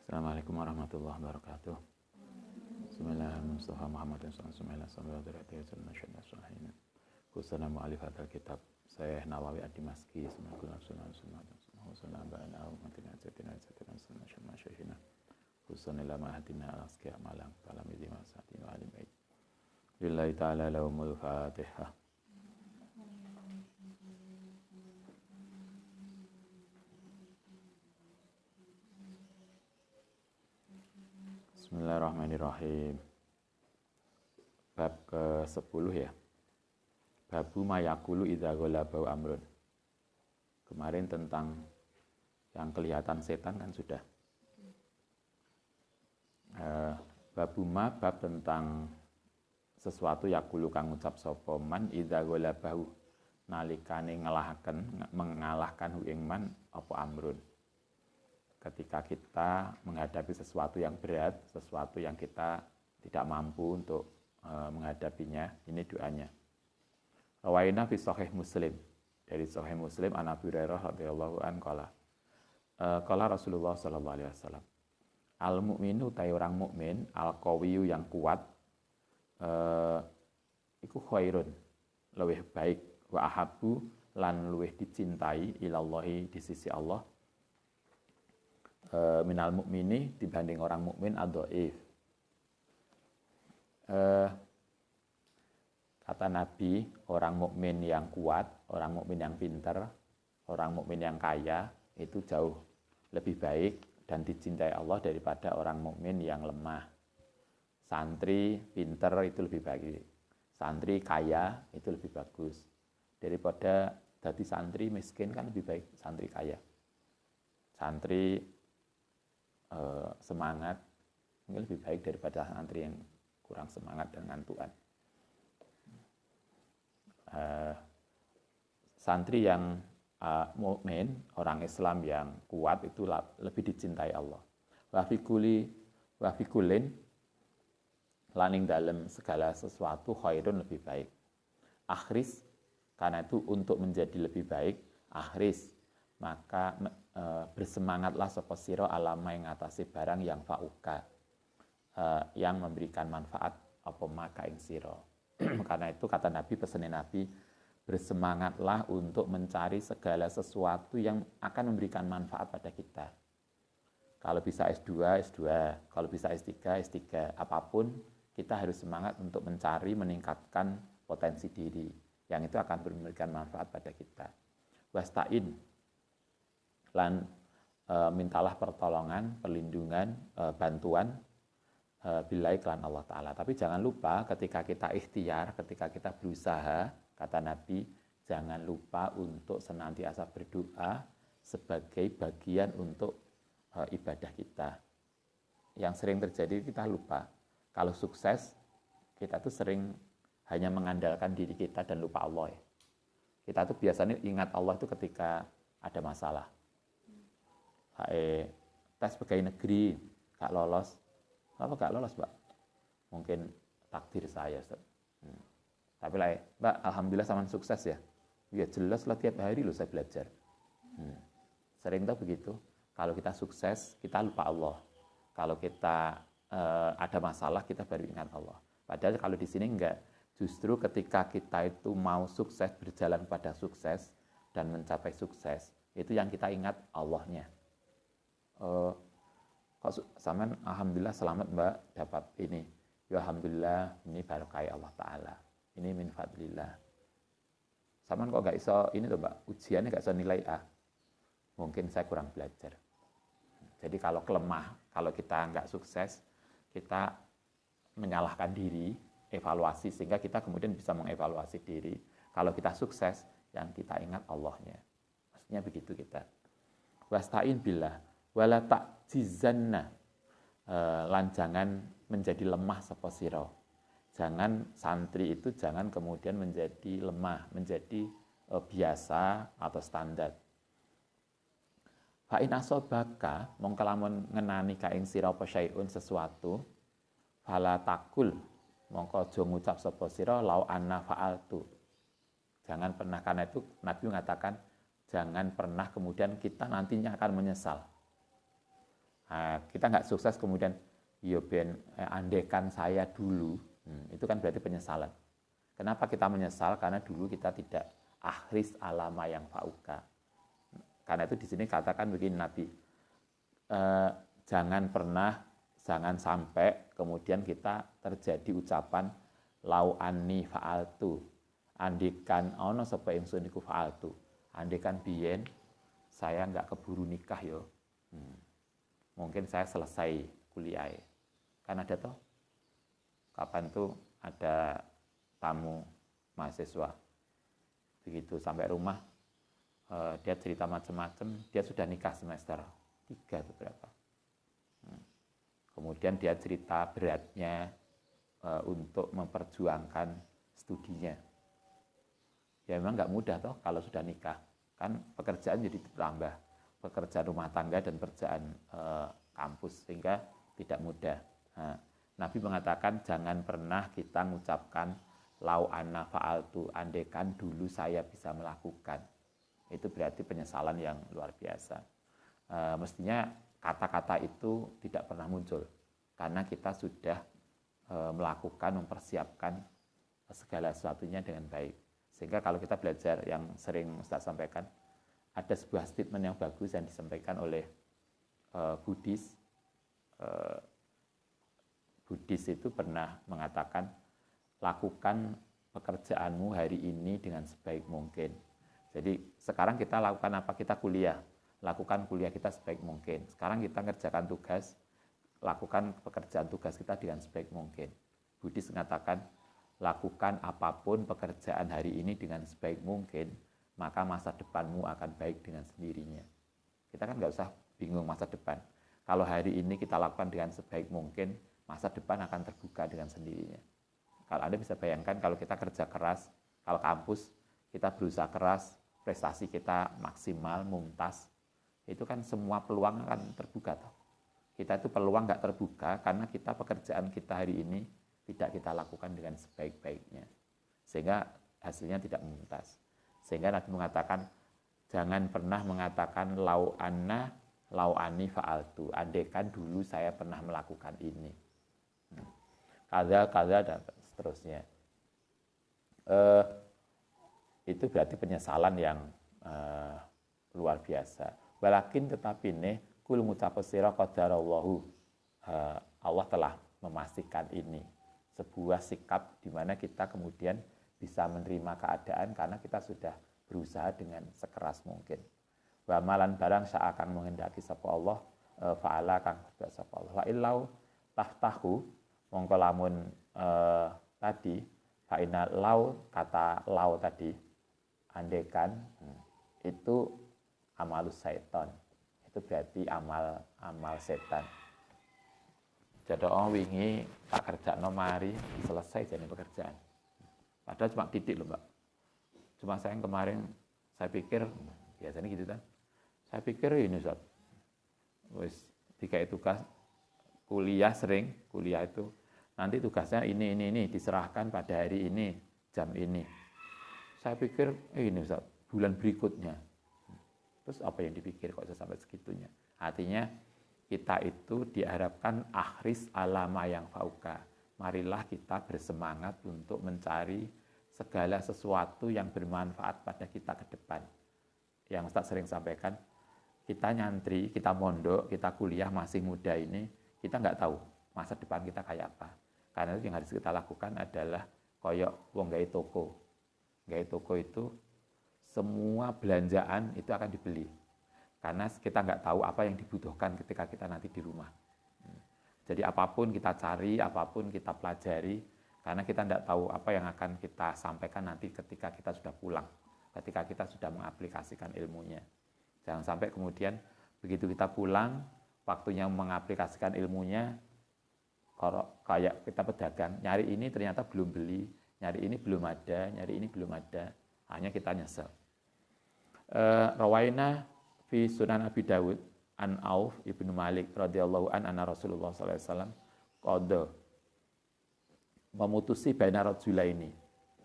Assalamualaikum warahmatullahi wabarakatuh. Bismillahirrahmanirrahim. Khususnya mu'alif hadal kitab saya Nawawi Ad-Dimashqi. Khususnya lama hadina al-asqiya malam talamidhi masatin wa alim baik. Lillahi ta'ala lahumul fatihah. Bismillahirrahmanirrahim. Bab ke-10 ya. Babu mayakulu idza ghalabau amrun. Kemarin tentang yang kelihatan setan kan sudah. Babu ma bab tentang sesuatu yakulu kang ngucap sapa man idza ghalabau nalikane mengalahkan hu ing man apa amrun. Ketika kita menghadapi sesuatu yang berat, sesuatu yang kita tidak mampu untuk menghadapinya, ini doanya. Rawaina fi sahih Muslim, dari sahih Muslim an Abi Hurairah radhiyallahu anhu qala Rasulullah sallallahu alaihi wasallam, al mukminu ta orang mukmin, al qawiyyu yang kuat, iku khairun, luwih baik, wa ahabbu lan luwih dicintai ilallahi di sisi Allah. Minal mukmini dibanding orang mukmin adhaif. Kata Nabi, orang mukmin yang kuat, orang mukmin yang pintar, orang mukmin yang kaya itu jauh lebih baik dan dicintai Allah daripada orang mukmin yang lemah. Santri pintar itu lebih baik. Santri kaya itu lebih bagus. Daripada jadi santri miskin kan lebih baik santri kaya. Santri semangat ini lebih baik daripada santri yang kurang semangat dan ngantuan. Santri yang mukmin, orang Islam yang kuat itu lebih dicintai Allah. Wa fi kullin laning dalam segala sesuatu khairun lebih baik. Akhris, karena itu untuk menjadi lebih baik, akhris, maka bersemangatlah sapa sira alama yang ngatasi barang yang fauka, yang memberikan manfaat apa maka ing sira. Karena itu kata Nabi, pesanin Nabi, bersemangatlah untuk mencari segala sesuatu yang akan memberikan manfaat pada kita. Kalau bisa S2, S2, kalau bisa S3, S3, apapun kita harus semangat untuk mencari, meningkatkan potensi diri yang itu akan memberikan manfaat pada kita. Wasta'in, lan mintalah pertolongan, perlindungan, bantuan billahi kelan Allah Ta'ala. Tapi jangan lupa ketika kita ikhtiar, ketika kita berusaha, kata Nabi, jangan lupa untuk senantiasa berdoa sebagai bagian untuk ibadah kita. Yang sering terjadi kita lupa. Kalau sukses, kita tuh sering hanya mengandalkan diri kita dan lupa Allah. Kita tuh biasanya ingat Allah itu ketika ada masalah. Tes pegawai negeri gak lolos. Kenapa gak lolos, Mbak? Mungkin takdir saya, Ustaz. Tapi lah, Mbak, alhamdulillah sama sukses ya. Ya jelas lah tiap hari loh saya belajar. Sering tuh begitu. Kalau kita sukses, kita lupa Allah. Kalau kita ada masalah, kita baru ingat Allah. Padahal kalau di sini enggak. Justru ketika kita itu mau sukses, berjalan pada sukses dan mencapai sukses, itu yang kita ingat Allahnya. Kok sampean alhamdulillah selamat Mbak dapat ini. Ya alhamdulillah ini barokah Allah Ta'ala. Ini min fadlillah. Sampean kok gak iso ini tuh Mbak, ujiannya gak iso nilai A. Mungkin saya kurang belajar. Jadi kalau kalau kita nggak sukses, kita menyalahkan diri, evaluasi, sehingga kita kemudian bisa mengevaluasi diri. Kalau kita sukses, yang kita ingat Allahnya. Maksudnya begitu kita. Wasta'in billah, wala ta'jizanna, lan jangan menjadi lemah sapa sira. Jangan santri itu jangan kemudian menjadi lemah, menjadi biasa atau standar. Fa in asobaka mongko lamun ngenani ka ing sira apa syai'un sesuatu, fala takul mongko aja ngucap sapa sira lau anna fa'altu. Jangan pernah, karena itu Nabi mengatakan jangan pernah kemudian kita nantinya akan menyesal. Nah, kita nggak sukses kemudian yo ben andekan saya dulu, itu kan berarti penyesalan. Kenapa kita menyesal? Karena dulu kita tidak ahris alama yang fauka. Karena itu di sini katakan begini Nabi, jangan sampai kemudian kita terjadi ucapan lau anni fa'altu, andikan ono sapa ingsun iku fa'altu, andikan biyen saya nggak keburu nikah yo, mungkin saya selesai kuliah. Kan ada toh, kapan tuh ada tamu mahasiswa, begitu sampai rumah dia cerita macam-macam, dia sudah nikah semester 3 atau berapa. Kemudian dia cerita beratnya untuk memperjuangkan studinya. Ya memang nggak mudah toh kalau sudah nikah, kan pekerjaan jadi bertambah, pekerjaan rumah tangga dan pekerjaan kampus, sehingga tidak mudah. Nah, Nabi mengatakan jangan pernah kita mengucapkan lau anna fa'altu, andekan dulu saya bisa melakukan. Itu berarti penyesalan yang luar biasa. Mestinya kata-kata itu tidak pernah muncul karena kita sudah melakukan, mempersiapkan segala sesuatunya dengan baik. Sehingga kalau kita belajar yang sering Ustaz sampaikan, ada sebuah statement yang bagus yang disampaikan oleh Buddhis. Buddhis itu pernah mengatakan, lakukan pekerjaanmu hari ini dengan sebaik mungkin. Jadi sekarang kita lakukan apa? Kita kuliah. Lakukan kuliah kita sebaik mungkin. Sekarang kita ngerjakan tugas, lakukan pekerjaan tugas kita dengan sebaik mungkin. Buddhis mengatakan, lakukan apapun pekerjaan hari ini dengan sebaik mungkin, maka masa depanmu akan baik dengan sendirinya. Kita kan nggak usah bingung masa depan. Kalau hari ini kita lakukan dengan sebaik mungkin, masa depan akan terbuka dengan sendirinya. Kalau Anda bisa bayangkan kalau kita kerja keras, kalau kampus kita berusaha keras, prestasi kita maksimal, mumtaz, itu kan semua peluang akan terbuka. Kita itu peluang nggak terbuka karena kita pekerjaan kita hari ini tidak kita lakukan dengan sebaik-baiknya. Sehingga hasilnya tidak mumtaz. Sehingga Nabi mengatakan, jangan pernah mengatakan lau anni fa'altu, andekan dulu saya pernah melakukan ini. Kaza dan seterusnya. Itu berarti penyesalan yang luar biasa. Walakin tetapi nih kul ngucapu sira qadarallahu, Allah telah memastikan ini, sebuah sikap di mana kita kemudian bisa menerima keadaan karena kita sudah berusaha dengan sekeras mungkin. Wa malan barang sa'akan menghendaki sapa Allah, fa'ala kang sapa Allah. Wa illau taftahu, mongko lamun tadi fa'ina lau, kata lau tadi andekan itu amalus syaitan, itu berarti amal setan. Jadi wingi tak kerja mari selesai jadi pekerjaan. Padahal cuma titik loh Mbak. Cuma saya yang kemarin saya pikir biasanya gitu kan. Saya pikir ini Ustaz. Wis dikai tugas kuliah itu nanti tugasnya ini diserahkan pada hari ini jam ini. Saya pikir ini Ustaz, bulan berikutnya. Terus apa yang dipikir kok sampai segitunya? Artinya kita itu diharapkan akhris alama yang fauka. Marilah kita bersemangat untuk mencari segala sesuatu yang bermanfaat pada kita ke depan. Yang Ustaz sering sampaikan, kita nyantri, kita mondok, kita kuliah masih muda ini, kita nggak tahu masa depan kita kayak apa. Karena itu yang harus kita lakukan adalah koyok wong gawe toko. Gawe toko itu semua belanjaan itu akan dibeli. Karena kita nggak tahu apa yang dibutuhkan ketika kita nanti di rumah. Jadi apapun kita cari, apapun kita pelajari, karena kita nggak tahu apa yang akan kita sampaikan nanti ketika kita sudah pulang, ketika kita sudah mengaplikasikan ilmunya. Jangan sampai kemudian begitu kita pulang, waktunya mengaplikasikan ilmunya, kayak kita pedagang, nyari ini ternyata belum beli, nyari ini belum ada, hanya kita nyesel. Rawaina fi Sunan Abi Dawud an Auf ibnu Malik radhiyallahu anna Rasulullah sallallahu alaihi wasallam qada memutusi baina rajulaini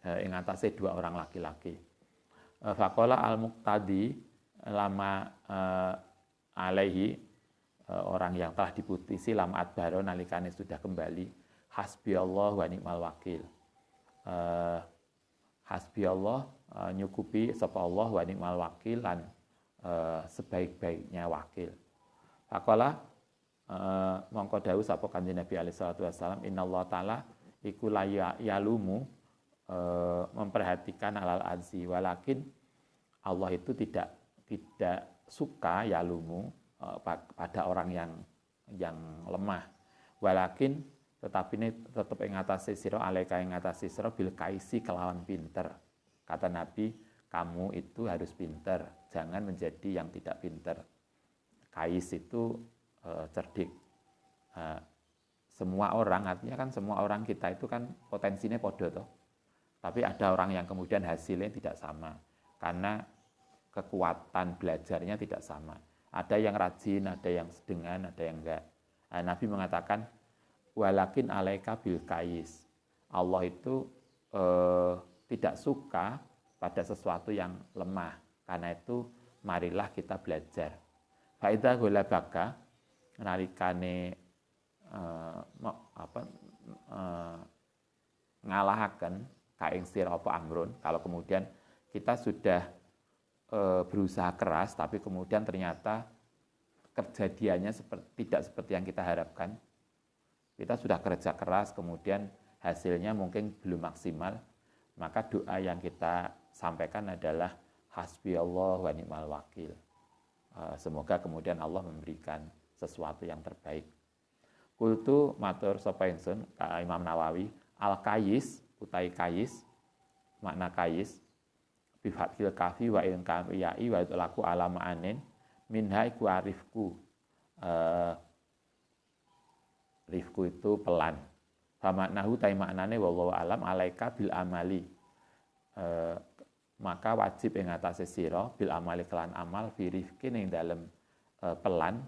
ing atase dua orang laki-laki. Faqala al-muqtadi lama alaihi orang yang telah diputusi lam adbaro nalikane sudah kembali, hasbi Allah wa ni'mal wakil. Hasbi Allah, nyukupi sapa Allah wa ni'mal wakil lan sebaik-baiknya wakil. Faqala mongko dawuh sapa Kanjeng Nabi alaihi salatu wasallam, innallaha taala iku la yalumu, memperhatikan alal azzi, walakin Allah itu tidak suka yalumu pada orang yang lemah. Walakin tetapi ini tetap ing atase sira, alaika ing atase sira bil kaisi kelawan pinter. Kata Nabi, kamu itu harus pinter, jangan menjadi yang tidak pinter. Kais itu cerdik. Semua orang, artinya kan semua orang kita itu kan potensinya podo toh. Tapi ada orang yang kemudian hasilnya tidak sama karena kekuatan belajarnya tidak sama. Ada yang rajin, ada yang sedengan, ada yang enggak. Nabi mengatakan, walakin alaika bil kais. Allah itu tidak suka pada sesuatu yang lemah. Karena itu marilah kita belajar. Faida golabaka nalikane ngalahaken kaing sira apa amrun. Kalau kemudian kita sudah berusaha keras, tapi kemudian ternyata kejadiannya tidak seperti yang kita harapkan. Kita sudah kerja keras, kemudian hasilnya mungkin belum maksimal, maka doa yang kita sampaikan adalah hasbi Allah wa ni'mal wakil. Semoga kemudian Allah memberikan sesuatu yang terbaik. Kultu matur sapa ingsun Imam Nawawi, al-kayis utai kayis, makna kayis bi fathil kafi wa in kamiyai wa laku alama anin minha iku arifku. Rifku itu pelan. Famaknahu tai maknane wallahu alam alaika bil amali. Maka wajib ing atase sira bil amali kelan amal fi rifkin ing dalem pelan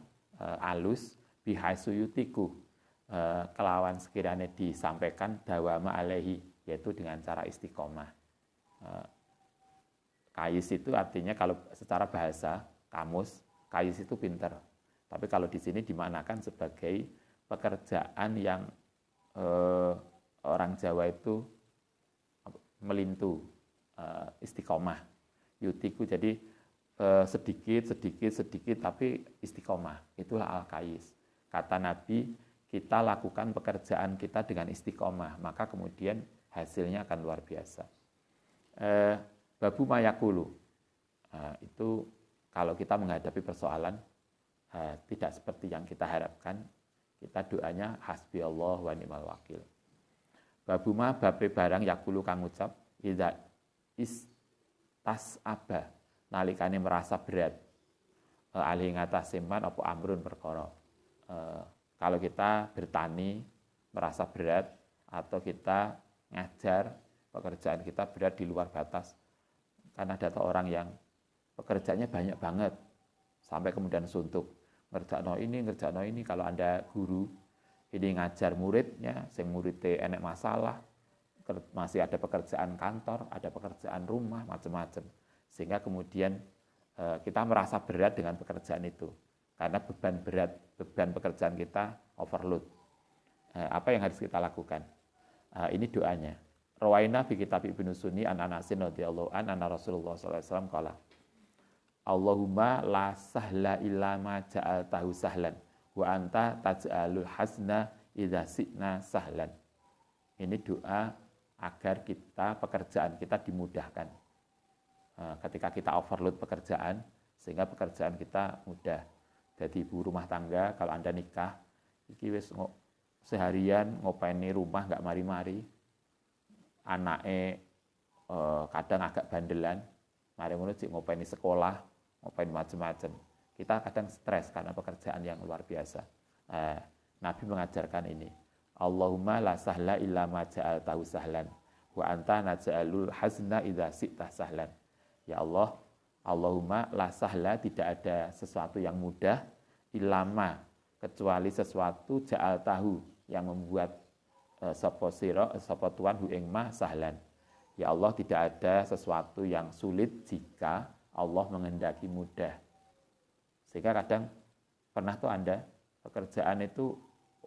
alus bihaisuyutiku kelawan sekiranya disampaikan dawama alaihi, yaitu dengan cara istiqomah. Kayis itu artinya kalau secara bahasa kamus, kayis itu pinter. Tapi kalau di sini dimaknakan sebagai pekerjaan yang orang Jawa itu melintu, istiqomah. Yutiku jadi sedikit tapi istiqomah. Itulah al-kayis. Kata Nabi, kita lakukan pekerjaan kita dengan istiqomah, maka kemudian hasilnya akan luar biasa. Babu mayakulu, itu kalau kita menghadapi persoalan tidak seperti yang kita harapkan, kita doanya hasbi Allah wa ni'mal wakil. Babu ma babe barang yakulu kang ucap idza istasaba nalikane merasa berat alih ngatas simpan apa amrun perkara. Kalau kita bertani merasa berat atau kita ngajar pekerjaan kita berat di luar batas, karena ada orang yang pekerjaannya banyak banget sampai kemudian suntuk, ngerjakno ini. Kalau Anda guru ini ngajar muridnya, sing muridnya enek masalah, masih ada pekerjaan kantor, ada pekerjaan rumah, macam-macam, sehingga kemudian kita merasa berat dengan pekerjaan itu karena beban pekerjaan kita overload. Apa yang harus kita lakukan? Ini doanya. Rawaina fi kitab Ibnu Sunni an Anasin radhiyallahu anna Rasulullah sallallahu alaihi wasallam qala Allahumma la sahla illa ma ja'altahu sahlan wa anta taj'alul hasna idza si'na sahlan. Ini doa agar pekerjaan kita dimudahkan. Ketika kita overload pekerjaan sehingga pekerjaan kita mudah. Jadi ibu rumah tangga, kalau Anda nikah, iki wis seharian ngopeni rumah nggak mari-mari, anaknya kadang agak bandelan, mari ngono sik ngopeni sekolah, ngopeni macam-macam. Kita kadang stres karena pekerjaan yang luar biasa. Nabi mengajarkan ini. Allahumma la sahla illa ma ja'altahu sahlan wa anta naj'alul hazna idza si'ta sahlan. Ya Allah, Allahumma la sahla, tidak ada sesuatu yang mudah, ilama, kecuali sesuatu ja'altahu, yang membuat sapa sira sapa tuan hu ing ma sahlan. Ya Allah, tidak ada sesuatu yang sulit jika Allah menghendaki mudah. Sehingga kadang Pernah tuh Anda pekerjaan itu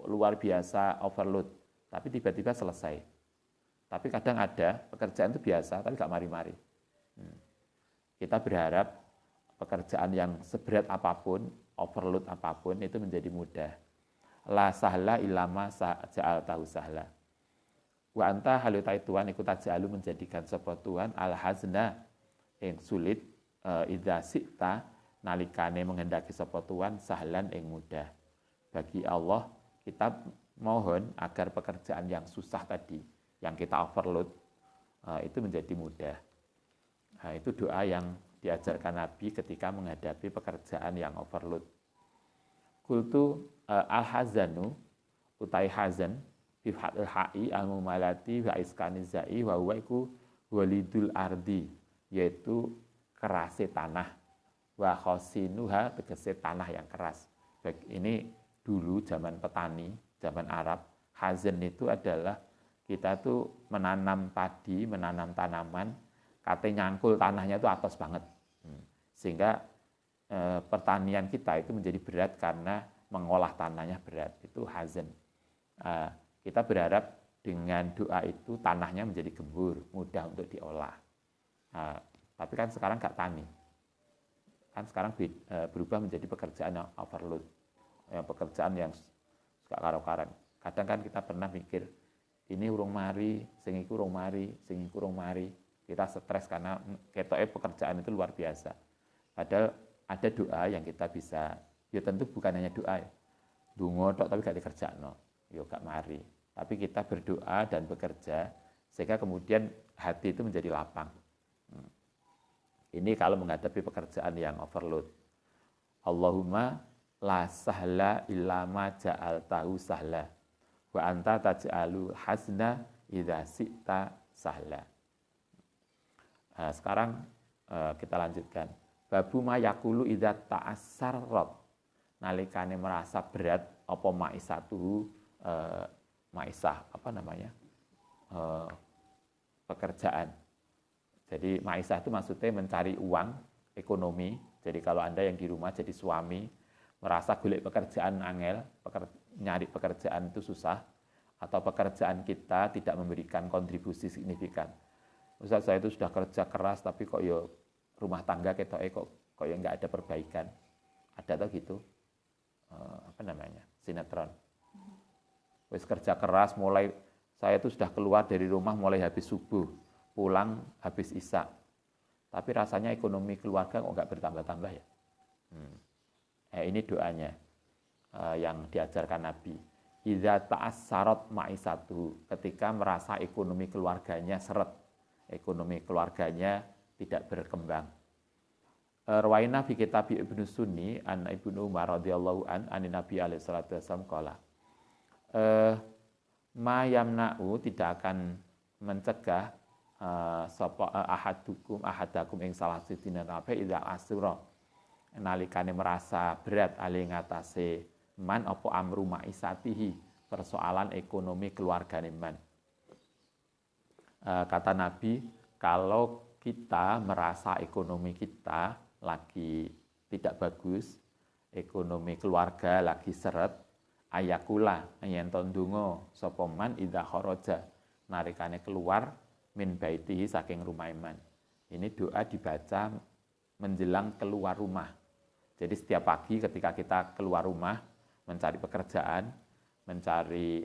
luar biasa overload, tapi tiba-tiba selesai. Tapi kadang ada pekerjaan itu biasa, tapi gak mari-mari. Kita berharap pekerjaan yang seberat apapun, overload apapun, itu menjadi mudah. La sahla ilama ja'al tahu sahla. Wa anta halutai Tuhan ikut taja'alu menjadikan sapa Tuhan al-hazna yang sulit idza sikta nalikane menghendaki sapa Tuhan sahlan yang mudah. Bagi Allah kita mohon agar pekerjaan yang susah tadi, yang kita overload, itu menjadi mudah. Nah, itu doa yang diajarkan Nabi ketika menghadapi pekerjaan yang overload. Kultu al-hazanu utai hazan bi fathil ha'i al-mumalati wa iskanizai wa huwa iku walidul ardi, yaitu kerase tanah, wa khosinuha tegese tanah yang keras. Ini dulu zaman petani, zaman Arab, hazan itu adalah kita tuh menanam padi, menanam tanaman, katanya nyangkul tanahnya itu atas banget. Sehingga pertanian kita itu menjadi berat karena mengolah tanahnya berat. Itu hazan. Kita berharap dengan doa itu tanahnya menjadi gembur, mudah untuk diolah. Tapi kan sekarang nggak tani. Kan sekarang berubah menjadi pekerjaan yang overload. Pekerjaan yang suka karo-karan. Kadang kan kita pernah mikir, ini urung mari, sing iku urung mari, sing iku urung mari. Kita stres karena ketoke pekerjaan itu luar biasa. Padahal ada doa yang kita bisa, ya tentu bukan hanya doa ya. Dungo tok tapi gak dikerjakno, ya gak mari. Tapi kita berdoa dan bekerja sehingga kemudian hati itu menjadi lapang. Ini kalau menghadapi pekerjaan yang overload. Allahumma la sahla illa ma ja'altahu sahla wa anta taj'alul hasna idza syi'ta sahla. Nah, sekarang kita lanjutkan. Babu ma yaqulu idza ta'assarrat. Nalikane merasa berat apa maisatuhu maisah apa namanya? Pekerjaan. Jadi maisah itu maksudnya mencari uang, ekonomi. Jadi kalau Anda yang di rumah jadi suami, merasa golek pekerjaan angel, nyari pekerjaan itu susah, atau pekerjaan kita tidak memberikan kontribusi signifikan. Ustaz, saya itu sudah kerja keras, tapi kok ya rumah tangga ketoke kok ya nggak ada perbaikan. Ada atau gitu? Apa namanya? Sinetron. Wis kerja keras, mulai saya itu sudah keluar dari rumah mulai habis subuh, pulang habis isya. Tapi rasanya ekonomi keluarga kok nggak bertambah-tambah ya. Ini doanya yang diajarkan Nabi. Idza ta'assarat ma'isatu, ketika merasa ekonomi keluarganya seret, ekonomi keluarganya tidak berkembang. Rawaina fi kitab Ibnu Sunni an Ibnu Umar radhiyallahu an Nabi alaihi salatu wasallam qala ma yamna'u, tidak akan mencegah sapa ahadakum ing salah sidina nabe idza asura nalikane merasa berat ali ngatasé man apa amru maisatihi, persoalan ekonomi keluargane man. Kata Nabi, kalau kita merasa ekonomi kita lagi tidak bagus, ekonomi keluarga lagi seret, ayakula yen tondungo sapa man idza kharaja narikane keluar min baitihi saking rumah iman. Ini doa dibaca menjelang keluar rumah. Jadi setiap pagi ketika kita keluar rumah mencari pekerjaan, mencari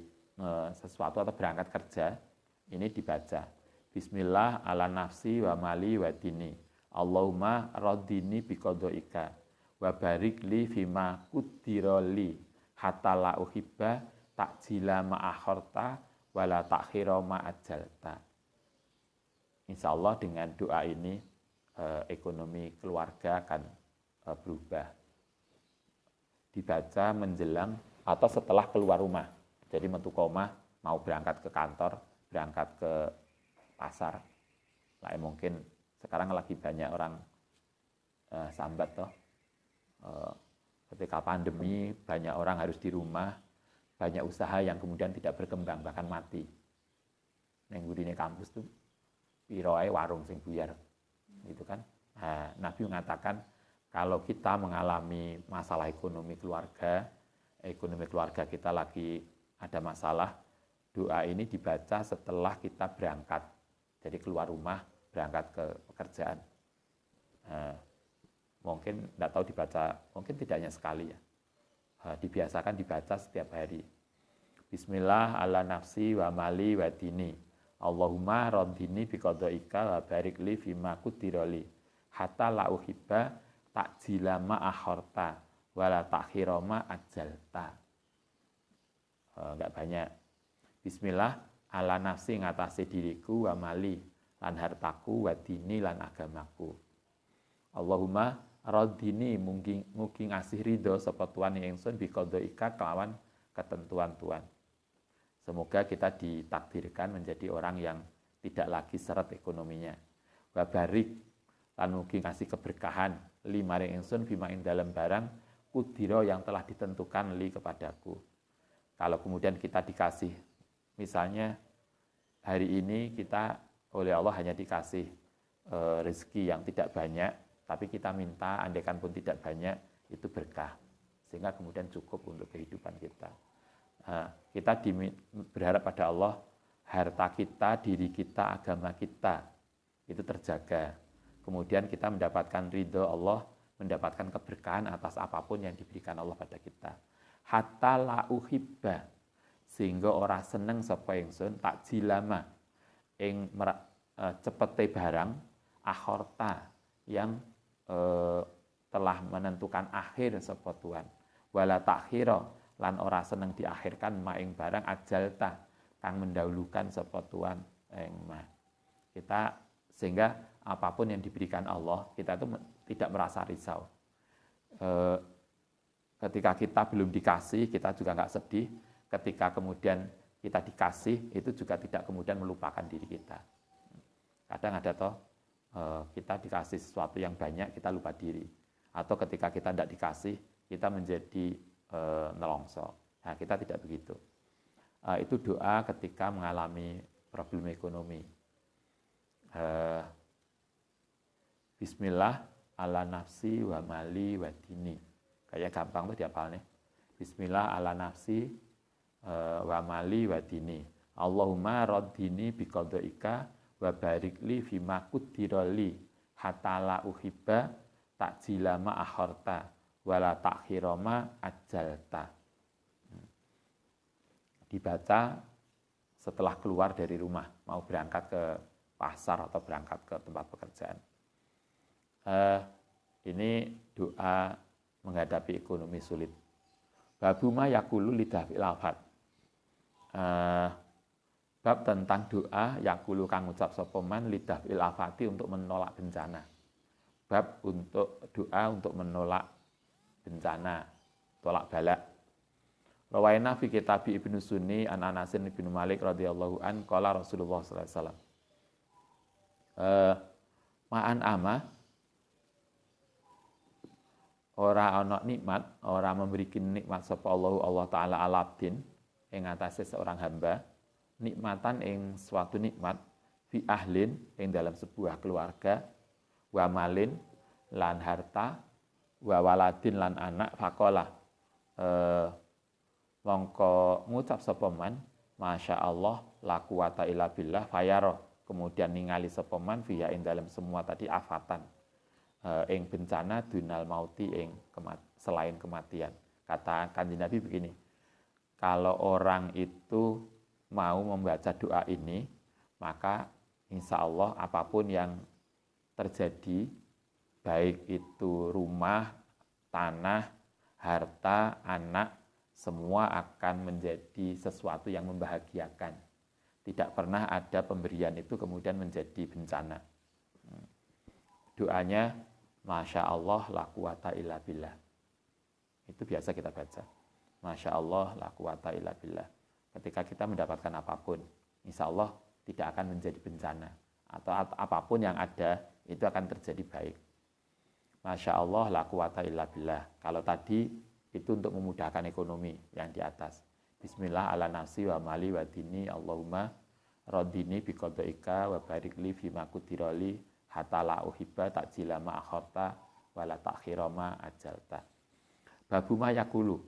sesuatu atau berangkat kerja, ini dibaca. Bismillah ala nafsi wa mali wa dini. Allahumma radini biqadaika wa barik li fima qaddara li hatta la uhibba ta'jila ma akharta wa la ta'khira ma ajalta. Insyaallah dengan doa ini ekonomi keluarga akan berubah. Dibaca menjelang atau setelah keluar rumah. Jadi metu omah mau berangkat ke kantor, berangkat ke pasar. Lah mungkin sekarang lagi banyak orang sambat toh. Ketika pandemi banyak orang harus di rumah, banyak usaha yang kemudian tidak berkembang bahkan mati. Ning gurine kampus tuh piro ae warung sing buyar. Gitu kan. Nah, Nabi mengatakan Kalau kita mengalami masalah ekonomi keluarga kita lagi ada masalah, doa ini dibaca setelah kita berangkat. Jadi keluar rumah, berangkat ke pekerjaan. Mungkin tidak tahu dibaca, mungkin tidak hanya sekali ya. Dibiasakan dibaca setiap hari. Bismillah ala nafsi wa mali wa dini. Allahumma radini biqadaika wa barik li fima qudirali. Hatta la uhibba takjila ma akhorta wala takhira ma ajalta. Enggak banyak. Bismillah ala nafsi ngatasi diriku wa mali lan hartaku wa dini lan agamaku. Allahumma radini mugi ngasih ridho sapa tuan ingsun biqadaika kelawan ketentuan Tuhan. Semoga kita ditakdirkan menjadi orang yang tidak lagi seret ekonominya. Wa barik lan mugi ngasih keberkahan li maring ingsun bima ing dalem barang kudira yang telah ditentukan li kepadaku. Kalau kemudian kita dikasih, misalnya hari ini kita oleh Allah hanya dikasih rezeki yang tidak banyak, tapi kita minta andaikan pun tidak banyak, itu berkah. Sehingga kemudian cukup untuk kehidupan kita. Kita berharap pada Allah, harta kita, diri kita, agama kita, itu terjaga. Kemudian kita mendapatkan ridho Allah, mendapatkan keberkahan atas apapun yang diberikan Allah pada kita. Hatta la uhibba, sehingga ora seneng sapa ingsun tak jilama ing cepete barang akhorta yang telah menentukan akhir sapa Tuhan. Wala takhira lan ora seneng diakhirkan maing barang ajalta kang mendahulukan sapa Tuhan ing kita, sehingga apapun yang diberikan Allah, kita itu tidak merasa risau. Ketika kita belum dikasih, kita juga nggak sedih. Ketika kemudian kita dikasih, itu juga tidak kemudian melupakan diri kita. Kadang ada toh, kita dikasih sesuatu yang banyak, kita lupa diri. Atau ketika kita tidak dikasih, kita menjadi nelongso. Nah, kita tidak begitu. Itu doa ketika mengalami problem ekonomi. Bismillah ala nafsi wa mali wa dini. Kayak gampang tuh dihafalnya. Bismillah ala nafsi wa mali wa dini. Allahumma raddini biqadaika wa barik li fima qudirali hatta la uhibba takjila ma akhorta wala takhira ma ajalta. Dibaca setelah keluar dari rumah, mau berangkat ke pasar atau berangkat ke tempat pekerjaan. Ini doa menghadapi ekonomi sulit. Babuma yakulu lidah fil afat. Bab tentang doa yakulu kang ngucap sapa man lidah fil afati untuk menolak bencana. Bab untuk doa untuk menolak bencana, tolak bala. Rawaina fi kitab Ibnu Sunni an Anasin bin Malik radhiyallahu an qala Rasulullah sallallahu alaihi wasallam. Ma'an ama ora ana nikmat, ora memberikan nikmat sapa Allah taala ala abdin ing atase seorang hamba, nikmatan ing suatu nikmat fi ahlin ing dalam sebuah keluarga, wa malin lan harta, wa waladin lan anak, faqala mongko ngucap sapa man masya Allah la quwata illa billah fayara, kemudian ningali sapa man fiya ing dalam semua tadi afatan ing bencana dunal mauti ing selain kematian. Kata Kanjeng Nabi begini, kalau orang itu mau membaca doa ini, maka insya Allah apapun yang terjadi, baik itu rumah, tanah, harta, anak, semua akan menjadi sesuatu yang membahagiakan. Tidak pernah ada pemberian itu kemudian menjadi bencana. Doanya, Masya Allah la quwata illa billah. Itu biasa kita baca. Masya Allah la quwata illa billah. Ketika kita mendapatkan apapun, insya Allah tidak akan menjadi bencana. Atau apapun yang ada, itu akan terjadi baik. Masya Allah la quwata illa billah. Kalau tadi, itu untuk memudahkan ekonomi yang di atas. Bismillah ala nafsi wa mali wa dini Allahumma radini biqadaika wa barik li fima qudirali hatta la uhibba takjila ma akhorta wala ta'khira ma ajalta. Babuma yakulu.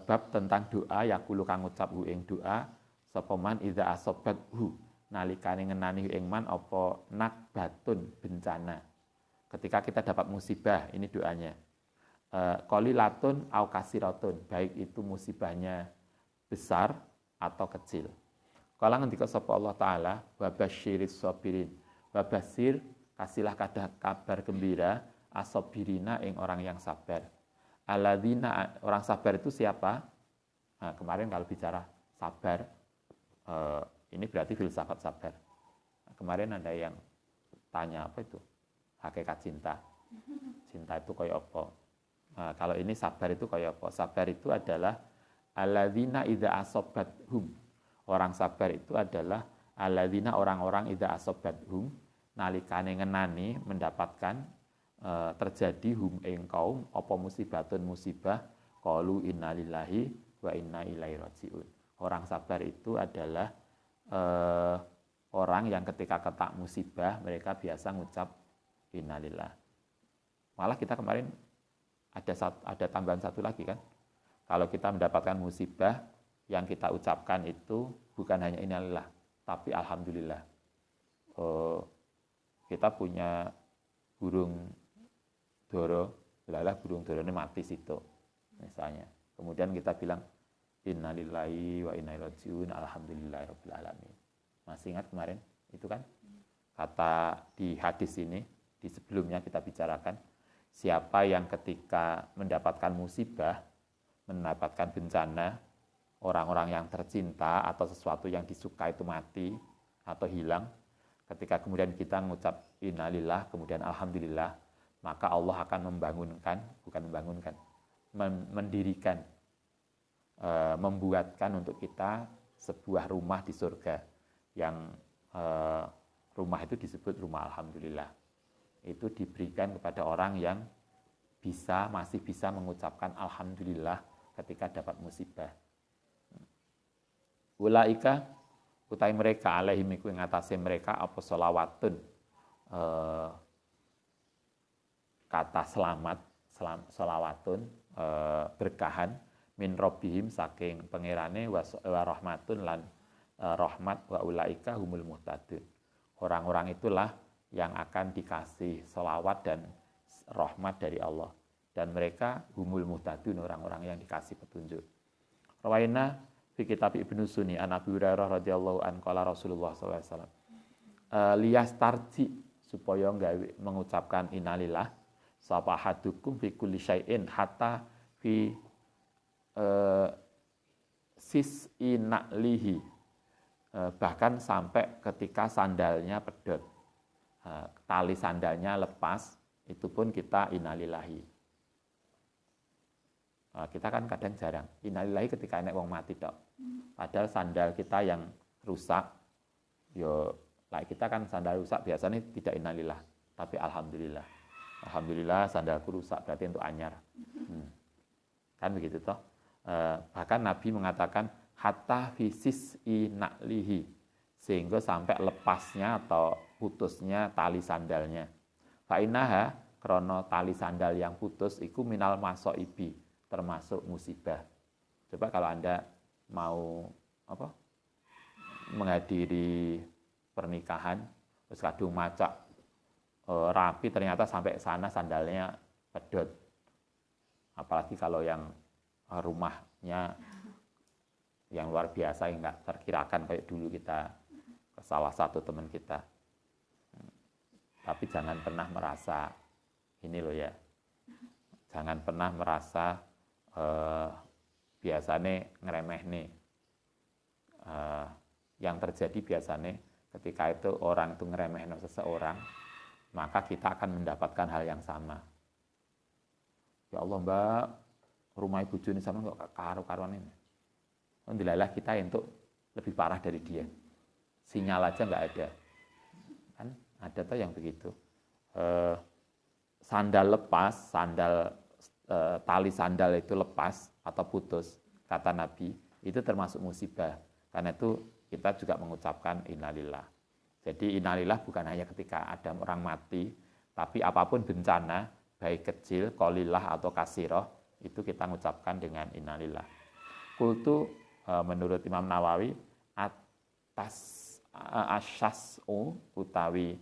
Bab tentang doa yakulu kang ngucap hu ing doa sapa man idza asobat hu nalikane ngenani ing man apa nakbatun bencana. Ketika kita dapat musibah, ini doanya. Qalilatun au kasiratun, baik itu musibahnya besar atau kecil. Kala ngendika sapa Allah taala wa basyiris sabirin. Wa basyir kasihlah kabar gembira as-sabirina ing orang yang sabar. Alladzina, orang sabar itu siapa? Nah, kemarin kalau bicara sabar, ini berarti filsafat sabar. Nah, kemarin ada yang tanya apa itu? Hakikat cinta. Cinta itu kayak apa? Nah, kalau ini sabar itu kayak apa? Sabar itu adalah alladzina idza asabathum. Orang sabar itu adalah alladzina, orang-orang idza asabathum nalikane ngenani mendapatkan terjadi hum ing kaum apa musibatun musibah qalu innalillahi wa inna ilaihi rajiun. Orang sabar itu adalah orang yang ketika kena musibah mereka biasa ngucap innalillah. Malah kita kemarin ada tambahan satu lagi kan. Kalau kita mendapatkan musibah yang kita ucapkan itu bukan hanya innalillah tapi alhamdulillah. Kita punya burung doro, lalah burung doro ini mati situ misalnya. Kemudian kita bilang innalillahi wa inna ilaihi rajiun, alhamdulillahirabbil alamin. Masih ingat kemarin itu kan? Kata di hadis ini, di sebelumnya kita bicarakan, siapa yang ketika mendapatkan musibah, mendapatkan bencana, orang-orang yang tercinta atau sesuatu yang disuka itu mati atau hilang, ketika kemudian kita mengucap innalillah, kemudian alhamdulillah, maka Allah akan mendirikan, membuatkan untuk kita sebuah rumah di surga yang rumah itu disebut rumah alhamdulillah. Itu diberikan kepada orang yang masih bisa mengucapkan alhamdulillah ketika dapat musibah. Ulaika utai mereka alaihim iku ing atase mereka apa sholawatun, kata sholawatun, berkahan min robbihim saking pangerane wa rahmatun lan rahmat wa ulaika humul muhtadun. Orang-orang itulah yang akan dikasih sholawat dan rahmat dari Allah, dan mereka humul muhtadun, orang-orang yang dikasih petunjuk. Rawaina fi kitab Ibnu Sunni an Abi Hurairah radhiyallahu an qala Rasulullah sallallahu alaihi wasallam liyastarji, supaya mengucapkan innalillah sapa hadukum fi kulli syai'in hatta fi sis'ina'lihi, bahkan sampai ketika sandalnya pedot, tali sandalnya lepas, itu pun kita innalillahi. Kita kan kadang jarang innalillahi ketika enek wong mati tok. Padahal sandal kita yang rusak, kita kan sandal rusak biasanya tidak innalillah, tapi alhamdulillah. Alhamdulillah sandalku rusak, berarti untuk anyar. Kan begitu toh. Bahkan Nabi mengatakan hatta fisis inaklihi, sehingga sampai lepasnya atau putusnya tali sandalnya. Fa'inaha, krono tali sandal yang putus iku minal masoibi, termasuk musibah. Coba kalau Anda mau menghadiri pernikahan, terus kadung macak rapi, ternyata sampai sana sandalnya pedot. Apalagi kalau yang rumahnya yang luar biasa, yang nggak terkirakan kayak dulu kita ke salah satu teman kita. Tapi jangan pernah merasa ini loh ya, jangan pernah merasa biasanya ngeremeh nih. Yang terjadi biasanya ketika itu orang itu ngeremeh seseorang, maka kita akan mendapatkan hal yang sama. Ya Allah mbak, rumah ibu Juni sama kok karu-karuan ini. Alhamdulillah kita untuk lebih parah dari dia. Sinyal aja nggak ada. Kan ada tuh yang begitu. Sandal lepas, tali sandal itu lepas atau putus, kata Nabi, itu termasuk musibah. Karena itu kita juga mengucapkan innalillah. Jadi innalillah bukan hanya ketika ada orang mati, Tapi apapun bencana, baik kecil, qalilah atau kasiroh, itu kita mengucapkan dengan innalillah. Kultu menurut Imam Nawawi, atas asyas'u utawi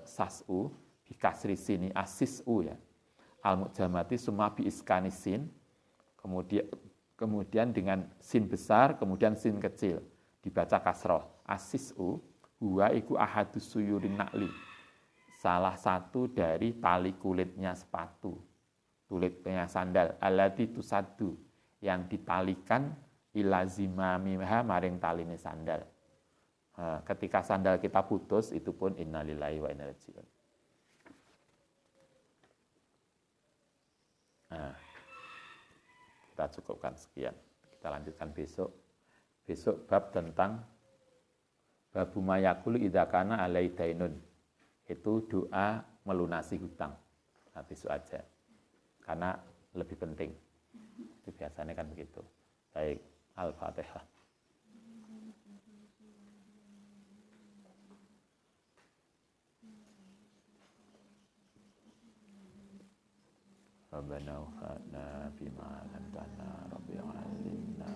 sas'u bikasri sini asis'u ya. Al-mu'jamati summa bi iskanisin, kemudian dengan sin besar, kemudian sin kecil, dibaca kasroh. Asis'u huwa iku ahadus suyurin na'li, salah satu dari tali kulitnya sepatu, kulitnya sandal, allati tusaddu, yang ditalikan ila zimamiha maring taline sandal. Ketika sandal kita putus, itu pun innalillahi wa inna ilaihi raji'un. Kita cukupkan sekian. Kita lanjutkan besok. Besok bab tentang babu mayakulu idakana alai dainun. Itu doa melunasi hutang. Nah, besok aja. Karena lebih penting. Itu biasanya kan begitu. Baik, Al-Fatihah. Rabbana wafa'na bima lamtana Rabbi alimna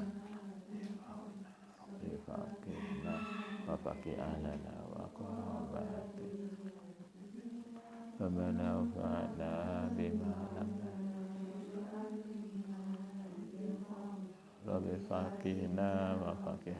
Rabbi faqihna wa faqi'alana wa qarabati Rabbana wafa'na bima lamtana Rabbi faqihna wa faqi'alana